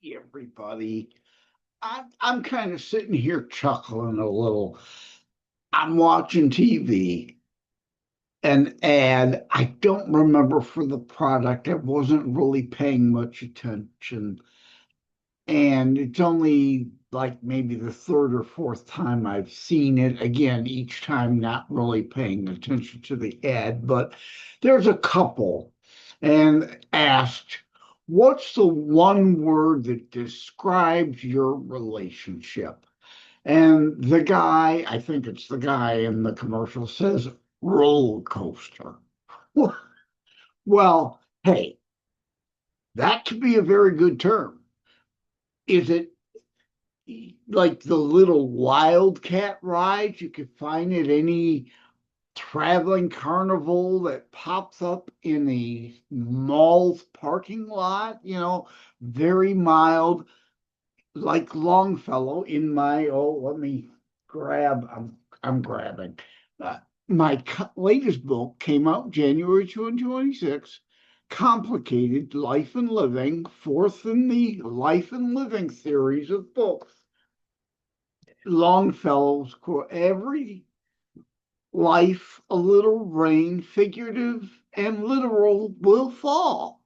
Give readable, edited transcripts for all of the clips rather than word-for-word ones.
Everybody. I'm kind of sitting here chuckling a little. I'm watching TV, and I don't remember for the product. I wasn't really paying much attention. And it's only like maybe the third or fourth time I've seen it. Again, each time not really paying attention to the ad, but there's a couple and asked, what's the one word that describes your relationship? And the guy, I think it's the guy in the commercial, says roller coaster. Well, hey, that could be a very good term. Is it like the little wildcat rides you could find at any traveling carnival that pops up in a mall's parking lot, very mild, like Longfellow in my, let me grab, I'm grabbing. My latest book came out January 2026, Complicated Life and Living, fourth in the Life and Living series of books. Longfellow's quote, every life, a little rain, figurative and literal, will fall.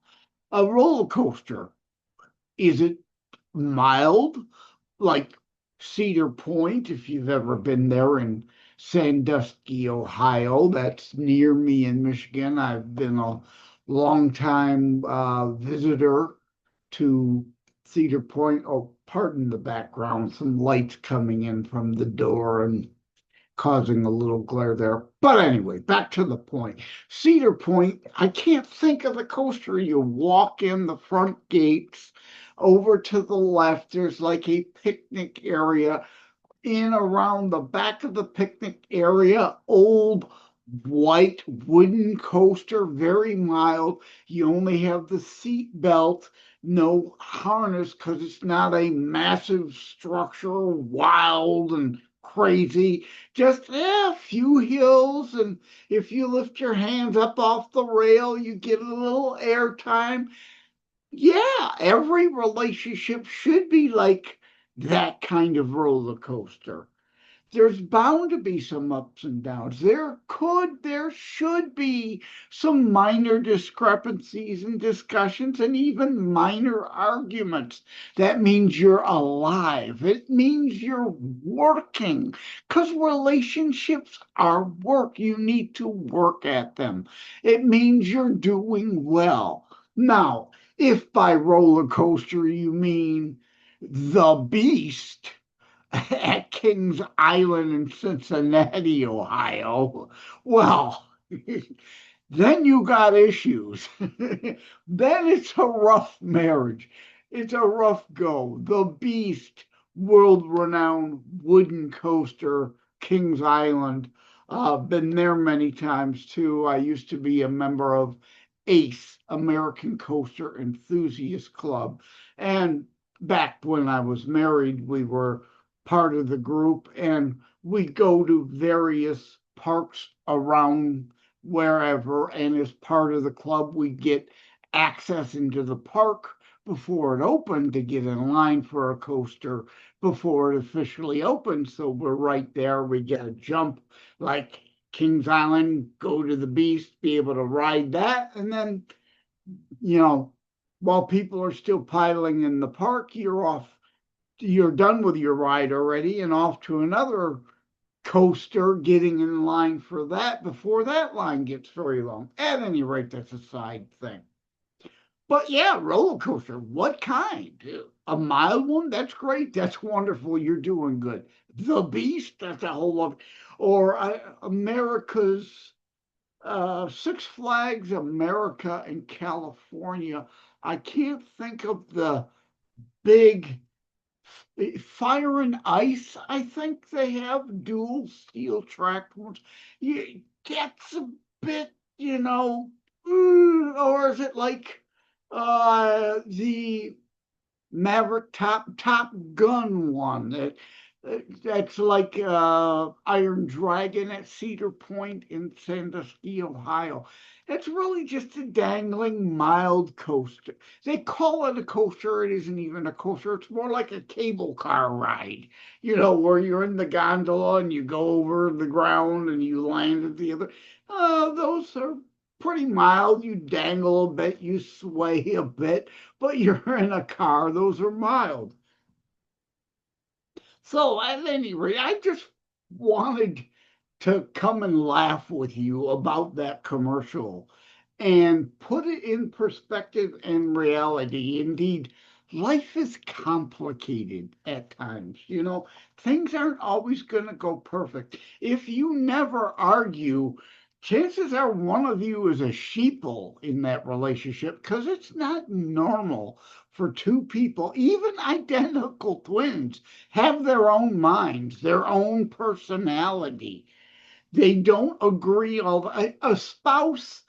A roller coaster. Is it mild, like Cedar Point, if you've ever been there in Sandusky, Ohio? That's near me in Michigan. I've been a long time visitor to Cedar Point. Oh, pardon the background, some lights coming in from the door and causing a little glare there. But anyway, back to the point. Cedar Point, I can't think of the coaster. You walk in the front gates, over to the left, there's like a picnic area. In around the back of the picnic area, old white wooden coaster, very mild. You only have the seat belt, no harness because it's not a massive structure, wild and crazy. Just a few hills, and if you lift your hands up off the rail, you get a little air time. Yeah, every relationship should be like that kind of roller coaster. There's bound to be some ups and downs. There should be some minor discrepancies and discussions and even minor arguments. That means you're alive. It means you're working because relationships are work. You need to work at them. It means you're doing well. Now, if by roller coaster you mean the beast, at Kings Island in Cincinnati, Ohio, well, then you got issues. Then it's a rough marriage. It's a rough go. The Beast, world renowned wooden coaster, Kings Island. Been there many times too. I used to be a member of ACE, American Coaster Enthusiast Club. And back when I was married, we were part of the group, and we go to various parks around wherever. And as part of the club, we get access into the park before it opened to get in line for a coaster before it officially opened. So we're right there. We get a jump like Kings Island, go to the Beast, be able to ride that. And then, you know, while people are still piling in the park, you're done with your ride already and off to another coaster, getting in line for that before that line gets very long. At any rate, that's a side thing. But yeah, roller coaster, what kind? A mild one? That's great. That's wonderful. You're doing good. The Beast, that's a whole lot. Or America's Six Flags America in California. I can't think of the big Fire and Ice, I think they have dual steel tracked ones. It gets a bit, or is it like the Maverick Top Gun one that That's like Iron Dragon at Cedar Point in Sandusky, Ohio. It's really just a dangling mild coaster. They call it a coaster. It isn't even a coaster. It's more like a cable car ride, where you're in the gondola and you go over the ground and you land at the other. Those are pretty mild. You dangle a bit, you sway a bit, but you're in a car. Those are mild. So at any rate, I just wanted to come and laugh with you about that commercial and put it in perspective and reality. Indeed, life is complicated at times. Things aren't always going to go perfect. If you never argue, chances are one of you is a sheeple in that relationship because it's not normal for two people, even identical twins, have their own minds, their own personality. They don't agree all a spouse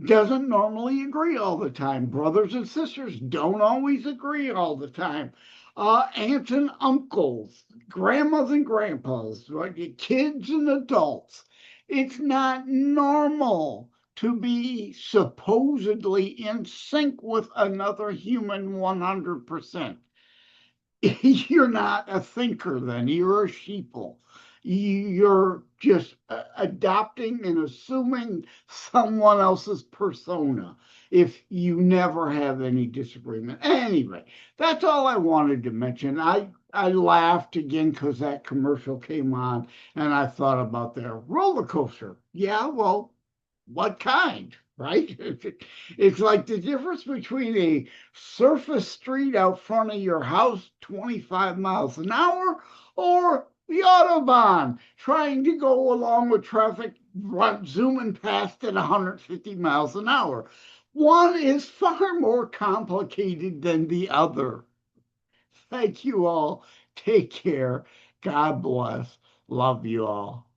doesn't normally agree all the time. Brothers and sisters don't always agree all the time. Aunts and uncles, grandmas and grandpas, right? Kids and adults. It's not normal to be supposedly in sync with another human 100%. You're not a thinker then. You're a sheeple. You're just adopting and assuming someone else's persona if you never have any disagreement. Anyway, that's all I wanted to mention. I laughed again because that commercial came on and I thought about their roller coaster. Yeah, well, what kind, right? It's like the difference between a surface street out front of your house, 25 miles an hour, or the Autobahn trying to go along with traffic, zooming past at 150 miles an hour. One is far more complicated than the other. Thank you all. Take care. God bless. Love you all.